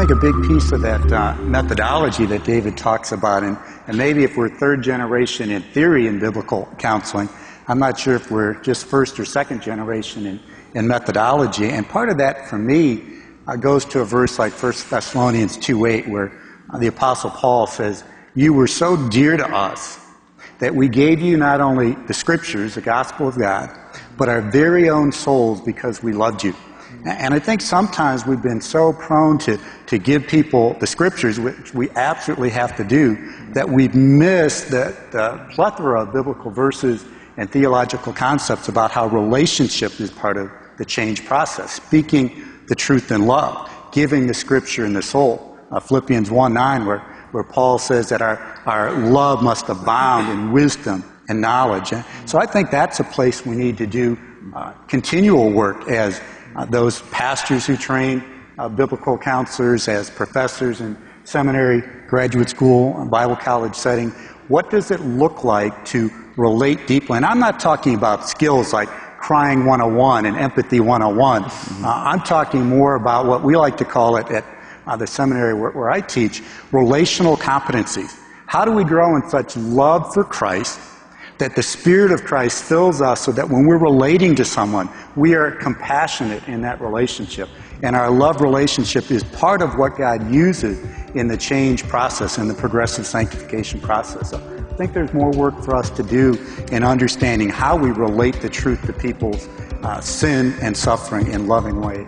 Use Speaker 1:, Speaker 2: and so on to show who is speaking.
Speaker 1: think a big piece of that methodology that David talks about, and maybe if we're third generation in theory in biblical counseling, I'm not sure if we're just first or second generation in methodology. And part of that, for me, goes to a verse like 1 Thessalonians 2:8, where the Apostle Paul says, "You were so dear to us that we gave you not only the Scriptures, the gospel of God, but our very own souls because we loved you." And I think sometimes we've been so prone to give people the Scriptures, which we absolutely have to do, that we've missed the plethora of biblical verses and theological concepts about how relationship is part of the change process. Speaking the truth in love, giving the Scripture in the soul. Philippians 1:9, where Paul says that our love must abound in wisdom and knowledge. And so I think that's a place we need to do continual work as those pastors who train biblical counselors, as professors in seminary, graduate school, and Bible college setting. What does it look like to relate deeply? And I'm not talking about skills like crying 101 and empathy 101. I'm talking more about what we like to call it at the seminary where I teach, relational competencies. How do we grow in such love for Christ that the Spirit of Christ fills us so that when we're relating to someone, we are compassionate in that relationship. And our love relationship is part of what God uses in the change process, in the progressive sanctification process. So I think there's more work for us to do in understanding how we relate the truth to people's sin and suffering in loving ways.